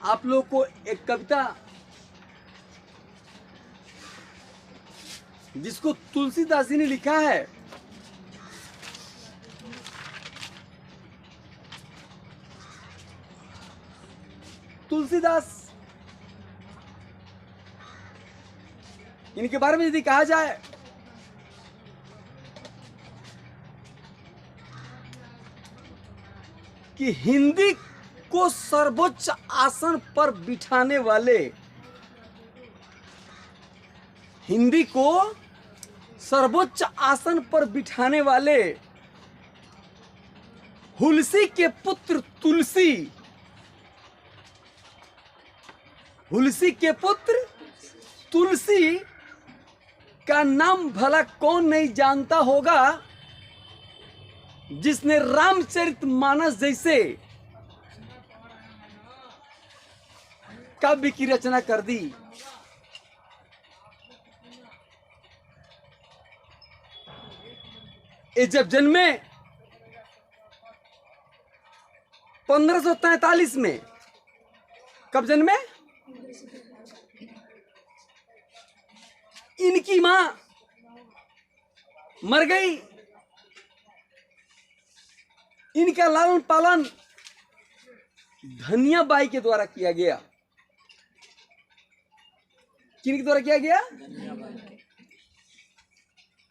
आप लोग को एक कविता जिसको तुलसीदास जी ने लिखा है, तुलसीदास, इनके बारे में यदि कहा जाए कि हिंदी को सर्वोच्च आसन पर बिठाने वाले, हिंदी को सर्वोच्च आसन पर बिठाने वाले हुलसी के पुत्र तुलसी, हुलसी के पुत्र तुलसी का नाम भला कौन नहीं जानता होगा, जिसने रामचरितमानस जैसे काव्य की रचना कर दी। ये जब जन्मे 1543 में, कब जन्मे? इनकी मां मर गई, इनका लालन पालन धनिया बाई के द्वारा किया गया। किनके द्वारा किया गया?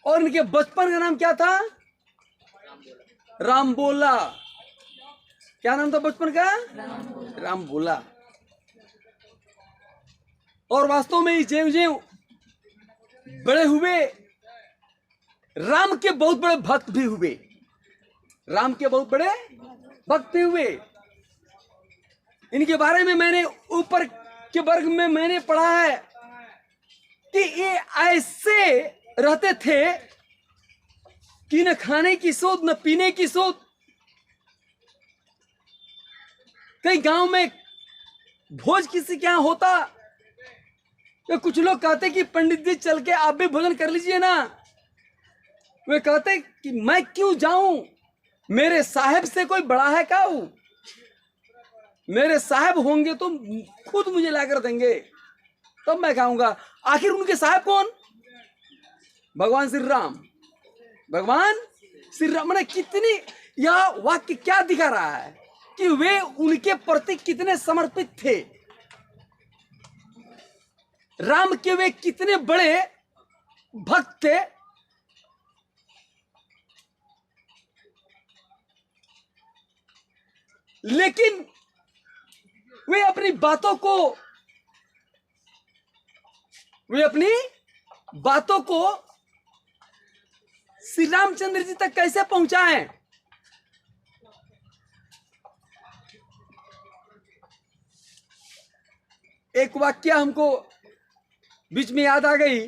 और इनके बचपन का नाम क्या था? रामबोला। क्या नाम था बचपन का? रामबोला। और वास्तव में ज्यों ज्यों बड़े हुए, राम के बहुत बड़े भक्त भी हुए, राम के बहुत बड़े भक्त भी हुए। इनके बारे में मैंने ऊपर के वर्ग में मैंने पढ़ा है कि ये ऐसे रहते थे कि न खाने की सोच न पीने की सोच। कई गांव में भोज किसी के यहां होता तो कुछ लोग कहते कि पंडित जी चल के आप भी भोजन कर लीजिए ना। वे कहते कि मैं क्यों जाऊं, मेरे साहब से कोई बड़ा है क्या? मेरे साहब होंगे तो खुद मुझे लाकर देंगे तब मैं खाऊंगा। आखिर उनके साहब कौन? भगवान श्री राम। भगवान श्री राम ने कितनी, यह वाक्य क्या दिखा रहा है कि वे उनके प्रति कितने समर्पित थे, राम के वे कितने बड़े भक्त थे। लेकिन वे अपनी बातों को श्री रामचंद्र जी तक कैसे पहुंचाएं? एक वाक्य हमको बीच में याद आ गई।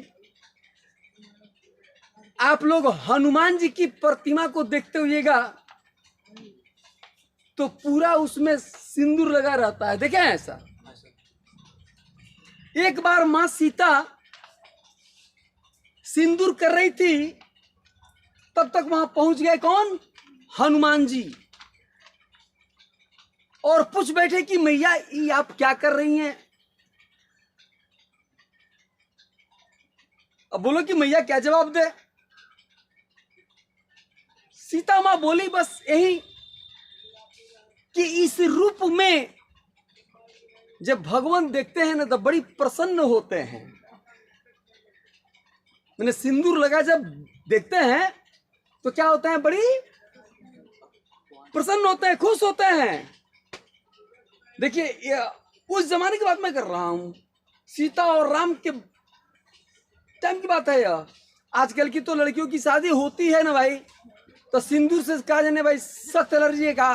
आप लोग हनुमान जी की प्रतिमा को देखते हुएगा तो पूरा उसमें सिंदूर लगा रहता है, देखे ऐसा? एक बार मां सीता सिंदूर कर रही थी, तब तक वहां पहुंच गए कौन? हनुमान जी। और पूछ बैठे कि मैया ये आप क्या कर रही हैं? अब बोलो कि मैया क्या जवाब दे? सीता मां बोली बस यही कि इस रूप में जब भगवान देखते हैं ना तो बड़ी प्रसन्न होते हैं। मैंने सिंदूर लगा जब देखते हैं तो क्या होता है? बड़ी प्रसन्न होते हैं, खुश होते हैं। देखिए उस जमाने की बात मैं कर रहा हूं, सीता और राम के टाइम की बात है यह। आजकल की तो लड़कियों की शादी होती है ना भाई, तो सिंदूर से कहा जाने भाई सख्त एलर्जी का,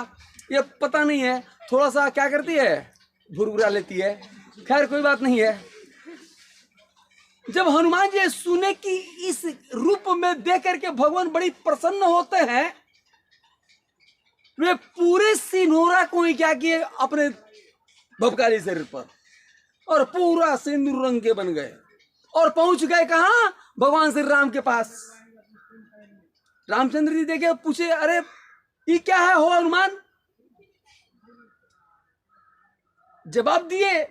ये पता नहीं है, थोड़ा सा क्या करती है, भुरभुरा लेती है। खैर कोई बात नहीं है। जब हनुमान जी सुने कि इस रूप में देख करके भगवान बड़ी प्रसन्न होते हैं, वे पूरे सिनोरा को ही क्या किए अपने भपकाली शरीर पर, और पूरा सिंदूर रंग के बन गए और पहुंच गए कहां? भगवान श्री राम के पास। रामचंद्र जी देखे, पूछे अरे ये क्या है हो हनुमान? जवाब दिए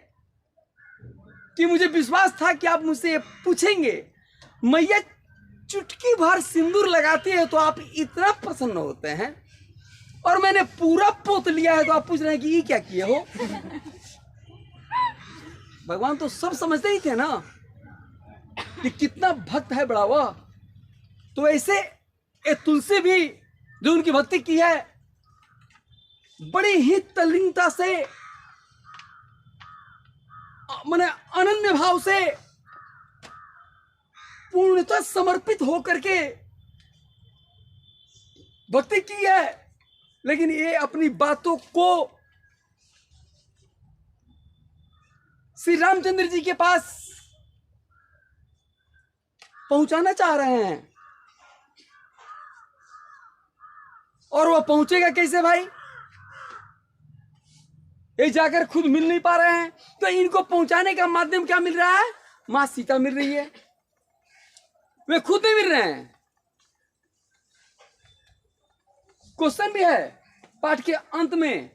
कि मुझे विश्वास था कि आप मुझसे पूछेंगे। मैया चुटकी भर सिंदूर लगाती है तो आप इतना प्रसन्न होते हैं, और मैंने पूरा पोत लिया है तो आप पूछ रहे हैं कि ये क्या किए हो। भगवान तो सब समझते ही थे ना कि कितना भक्त है बड़ा हुआ। तो ऐसे ये तुलसी भी जो उनकी भक्ति की है, बड़ी ही तल्लीनता से, माने अनन्य भाव से, पूर्णतः समर्पित होकर के भक्ति की है। लेकिन ये अपनी बातों को श्री रामचंद्र जी के पास पहुंचाना चाह रहे हैं, और वह पहुंचेगा कैसे भाई? ये जाकर खुद मिल नहीं पा रहे हैं, तो इनको पहुंचाने का माध्यम क्या मिल रहा है? मां सीता मिल रही है, वे खुद नहीं मिल रहे हैं। क्वेश्चन भी है पाठ के अंत में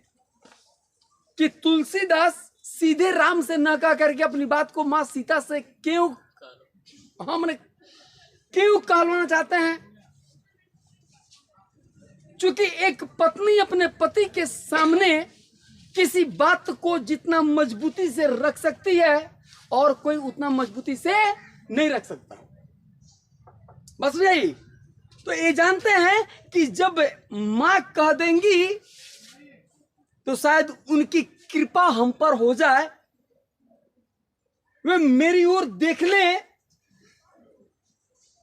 कि तुलसीदास सीधे राम से न कह करके अपनी बात को मां सीता से क्यों, हमने क्यों कहलवाना चाहते हैं? चूंकि एक पत्नी अपने पति के सामने किसी बात को जितना मजबूती से रख सकती है, और कोई उतना मजबूती से नहीं रख सकता। बस यही तो ये जानते हैं कि जब मां कह देंगी तो शायद उनकी कृपा हम पर हो जाए, वे मेरी ओर देख ले,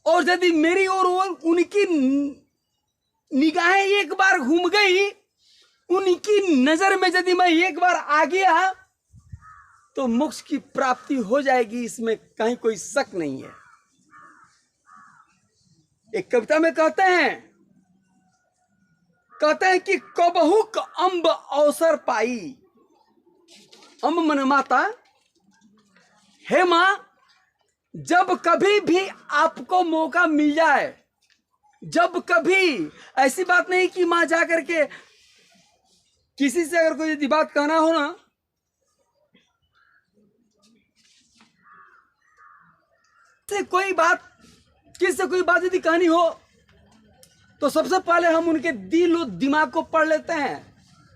और यदि मेरी ओर उनकी निगाहें एक बार घूम गई, उनकी नजर में यदि मैं एक बार आ गया, तो मोक्ष की प्राप्ति हो जाएगी, इसमें कहीं कोई शक नहीं है। एक कविता में कहते हैं कि कबहू अम्ब अवसर पाई, अम्ब मन माता, हे मां जब कभी भी आपको मौका मिल जाए, जब कभी, ऐसी बात नहीं कि मां जाकर के किसी से अगर कोई यदि बात कहना हो ना, से कोई बात, किसी से कोई बात यदि कहनी हो, तो सबसे पहले हम उनके दिल और दिमाग को पढ़ लेते हैं,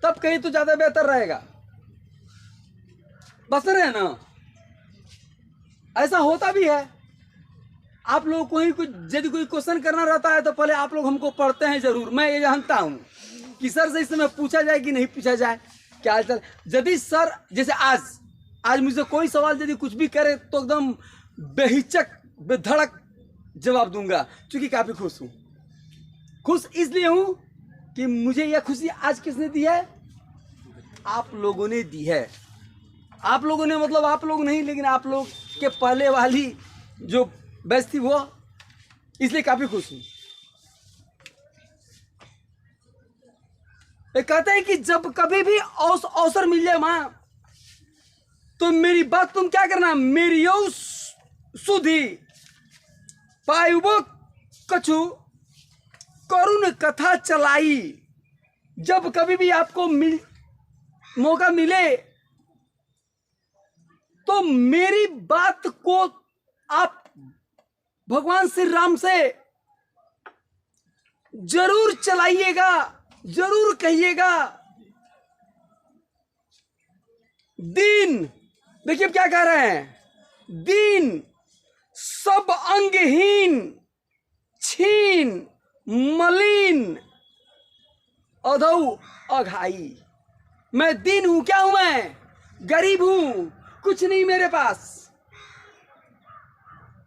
तब कहीं तो ज्यादा बेहतर रहेगा। बस रहे ना, ऐसा होता भी है। आप लोगों को ही कुछ यदि कोई क्वेश्चन करना रहता है तो पहले आप लोग हमको पढ़ते हैं जरूर। मैं ये जानता हूं कि सर से इस समय पूछा जाए कि नहीं पूछा जाए, क्या हाल चाल। यदि सर जैसे आज मुझसे कोई सवाल यदि कुछ भी करे तो एकदम बेहिचक बेधड़क जवाब दूंगा, क्योंकि काफी खुश हूं। खुश इसलिए हूं कि मुझे यह खुशी आज किसने दी है? आप लोगों ने दी है। आप लोगों ने मतलब आप लोग नहीं, लेकिन आप लोग के पहले वाली जो बैच थी वो, इसलिए काफी खुश हूं। कहते हैं कि जब कभी भी अवसर मिल जाए मां, तो मेरी बात तुम क्या करना, मेरी सुधी पायुबो कछु करुण कथा चलाई। जब कभी भी आपको मौका मिले तो मेरी बात को आप भगवान श्री राम से जरूर चलाइएगा, जरूर कहिएगा। दीन, देखिए क्या कह रहे हैं, दीन सब अंगहीन छीन मलिन अधौ अघाई। मैं दीन हूं, क्या हूं मैं? गरीब हूं, कुछ नहीं मेरे पास।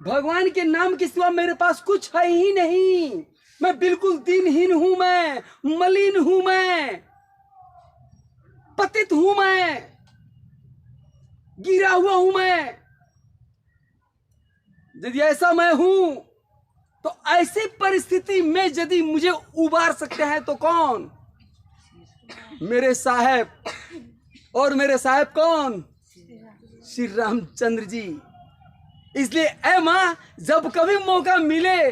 भगवान के नाम के सिवा मेरे पास कुछ है ही नहीं। मैं बिल्कुल दीनहीन हूं, मैं मलिन हूं, मैं पतित हूं, मैं गिरा हुआ हूं। मैं यदि ऐसा मैं हूं, तो ऐसी परिस्थिति में यदि मुझे उबार सकते हैं तो कौन? मेरे साहब। और मेरे साहब कौन? श्री रामचंद्र जी। इसलिए ऐ मां, जब कभी मौका मिले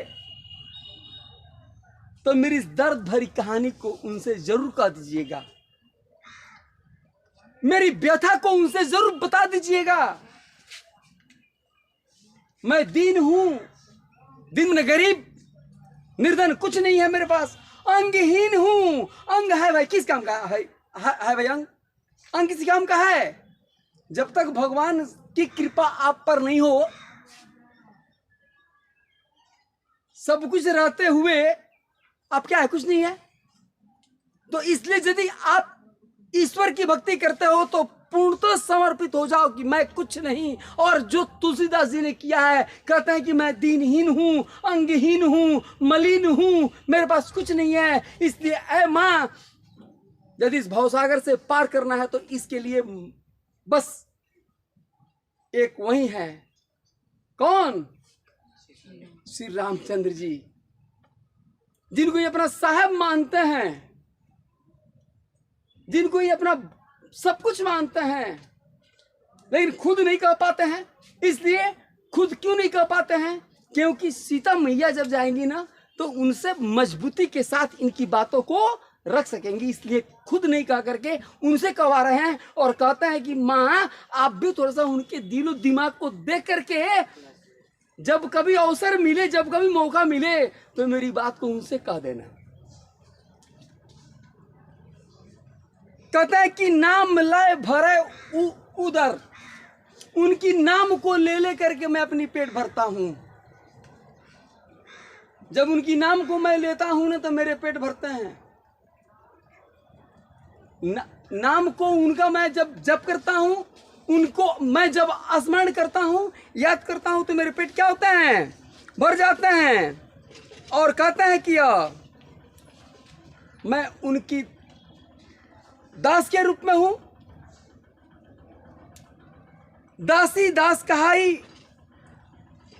तो मेरी इस दर्द भरी कहानी को उनसे जरूर कह दीजिएगा। मेरी व्यथा को उनसे जरूर बता दीजिएगा। मैं दीन हूं, दिन में गरीब निर्धन, कुछ नहीं है मेरे पास, अंगहीन हूं। अंग है भाई, किस काम का है भाई? अंग किसी काम का है? जब तक भगवान की कृपा आप पर नहीं हो, सब कुछ रहते हुए आप क्या है? कुछ नहीं है। तो इसलिए यदि आप ईश्वर की भक्ति करते हो तो पूर्णतः समर्पित हो जाओ कि मैं कुछ नहीं। और जो तुलसीदास जी ने किया है, कहते हैं कि मैं दीनहीन हूं, अंगहीन हूं, मलिन हूं, मेरे पास कुछ नहीं है। इसलिए ऐ मां, यदि इस भवसागर से पार करना है तो इसके लिए बस एक वही है। कौन? श्री रामचंद्र जी, जिनको ये अपना साहब मानते हैं, जिनको ये अपना सब कुछ मानते हैं, लेकिन खुद नहीं कह पाते हैं। इसलिए खुद क्यों नहीं कह पाते हैं? क्योंकि सीता मैया जब जाएंगी ना तो उनसे मजबूती के साथ इनकी बातों को रख सकेंगी। इसलिए खुद नहीं कह करके उनसे कहवा रहे हैं और कहते हैं कि माँ, आप भी थोड़ा सा उनके दिलो दिमाग को देख करके जब कभी अवसर मिले, जब कभी मौका मिले, तो मेरी बात को उनसे कह देना। कहता है कि नाम लय भरे उदर, उनकी नाम को ले ले करके मैं अपनी पेट भरता हूं। जब उनकी नाम को मैं लेता हूं ना तो मेरे पेट भरते हैं। नाम को उनका मैं जब जप करता हूं, उनको मैं जब स्मरण करता हूं, याद करता हूं, तो मेरे पेट क्या होते हैं? भर जाते हैं। और कहते हैं कि मैं उनकी दास के रूप में हूं। दासी दास कहाई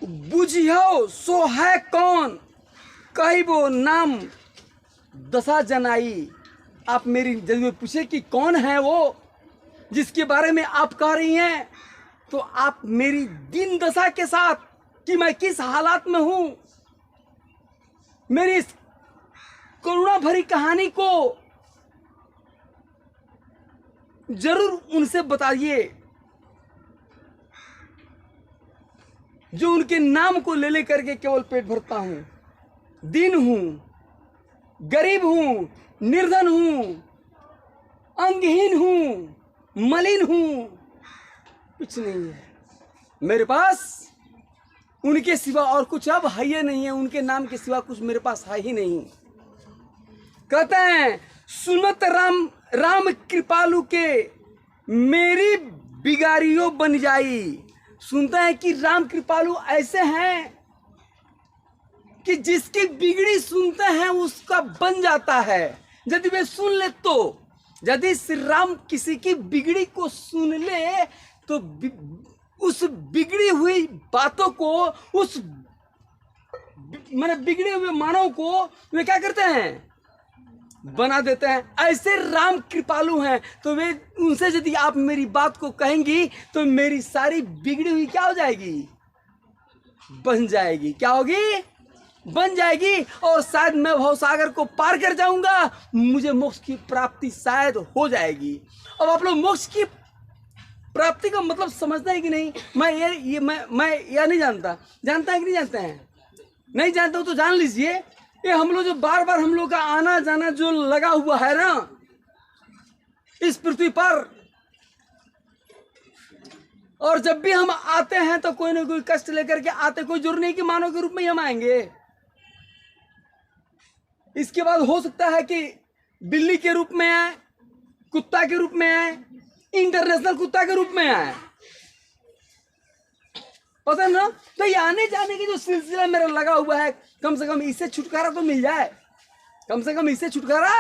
बुझियो सो है कौन, कही वो नाम दशा जनाई। आप मेरी जब पूछे कि कौन है वो जिसके बारे में आप कह रही हैं, तो आप मेरी दीन दशा के साथ कि मैं किस हालात में हूं, मेरी इस करुणा भरी कहानी को जरूर उनसे बताइए, जो उनके नाम को ले ले करके केवल पेट भरता हूं। दीन हूं, गरीब हूं, निर्धन हूं, अंगहीन हूं, मलिन हूं, कुछ नहीं है मेरे पास। उनके सिवा और कुछ अब है ही नहीं है, उनके नाम के सिवा कुछ मेरे पास है ही नहीं। कहते हैं सुनत राम राम कृपालु के मेरी बिगाड़ियों बन जाई। सुनते हैं कि राम कृपालु ऐसे हैं कि जिसकी बिगड़ी सुनते हैं उसका बन जाता है। यदि वे सुन ले तो, यदि श्री राम किसी की बिगड़ी को सुन ले तो उस बिगड़ी हुई बातों को, उस बिगड़े हुए मानव को वे क्या करते हैं? बना देते हैं। ऐसे राम कृपालु हैं। तो वे उनसे यदि आप मेरी बात को कहेंगी तो मेरी सारी बिगड़ी हुई क्या हो जाएगी? बन जाएगी। क्या होगी? बन जाएगी। और शायद मैं भवसागर को पार कर जाऊंगा, मुझे मोक्ष की प्राप्ति शायद हो जाएगी। अब आप लोग मोक्ष की प्राप्ति का मतलब समझते हैं कि नहीं? मैं यह नहीं जानता। जानता है कि नहीं जानते हैं? नहीं जानते हो तो जान लीजिए, ये हम लोग जो बार बार हम लोग का आना जाना जो लगा हुआ है ना इस पृथ्वी पर, और जब भी हम आते हैं तो कोई ना कोई कष्ट लेकर के आते। कोई जरूर नहीं कि मानव के रूप में ही हम आएंगे। इसके बाद हो सकता है कि बिल्ली के रूप में आए, कुत्ता के रूप में आए, इंटरनेशनल कुत्ता के रूप में आए, पता ना। तो ये आने जाने की जो सिलसिला मेरा लगा हुआ है, कम से कम इससे छुटकारा तो मिल जाए, कम से कम इससे छुटकारा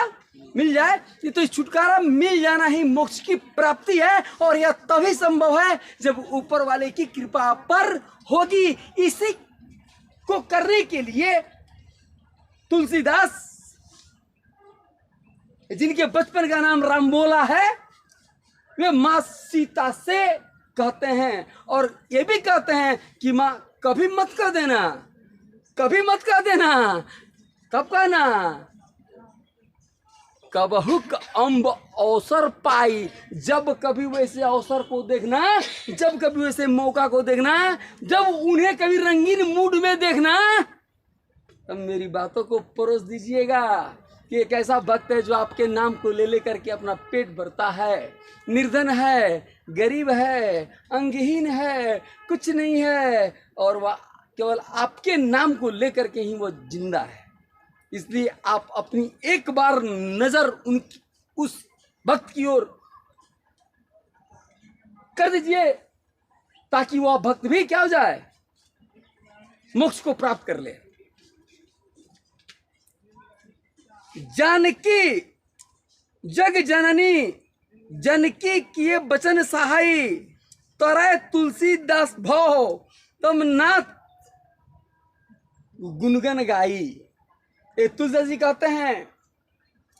मिल जाए। ये तो छुटकारा मिल जाना ही मोक्ष की प्राप्ति है। और यह तभी संभव है जब ऊपर वाले की कृपा पर होगी। इसी को करने के लिए तुलसीदास, जिनके बचपन का नाम रामबोला है, वे मां सीता से कहते हैं और ये भी कहते हैं कि मां कभी मत कर देना, कभी मत कर देना। कब कहना? कबहुक अम्ब अवसर पाई। जब कभी वैसे अवसर को देखना, जब कभी वैसे मौका को देखना, जब उन्हें कभी रंगीन मूड में देखना, तब मेरी बातों को परोस दीजिएगा कि एक ऐसा भक्त है जो आपके नाम को ले लेकर के अपना पेट भरता है, निर्धन है, गरीब है, अंगहीन है, कुछ नहीं है, और वह केवल आपके नाम को लेकर के ही वो जिंदा है। इसलिए आप अपनी एक बार नजर उस भक्त की ओर कर दीजिए, ताकि वह भक्त भी क्या हो जाए, मोक्ष को प्राप्त कर ले। जानकी जग जननी, जनकी किए बचन सहाई, तरै तुलसीदास भव, तम नाथ गुनगन गाई। ये तुलसी जी कहते हैं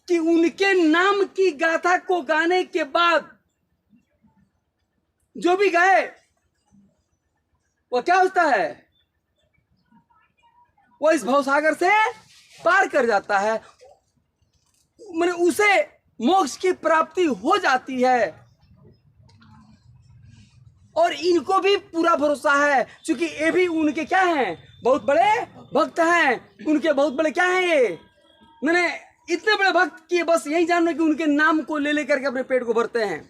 कि उनके नाम की गाथा को गाने के बाद जो भी गाए वो क्या होता है, वो इस भवसागर से पार कर जाता है, मैंने उसे मोक्ष की प्राप्ति हो जाती है। और इनको भी पूरा भरोसा है, क्योंकि ये भी उनके क्या हैं, बहुत बड़े भक्त हैं। उनके बहुत बड़े क्या हैं ये, मैंने इतने बड़े भक्त कि बस यही जानना कि उनके नाम को ले लेकर के अपने पेट को भरते हैं।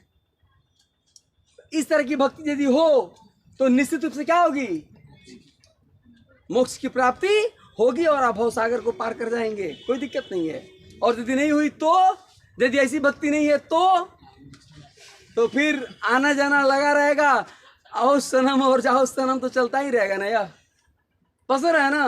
इस तरह की भक्ति यदि हो तो निश्चित रूप से क्या होगी, मोक्ष की प्राप्ति होगी और आप भवसागर को पार कर जाएंगे, कोई दिक्कत नहीं है। और यदि नहीं हुई तो, यदि ऐसी भक्ति नहीं है तो फिर आना जाना लगा रहेगा, आओ सनम और जाओ सनम तो चलता ही रहेगा ना यार, पसंद है ना।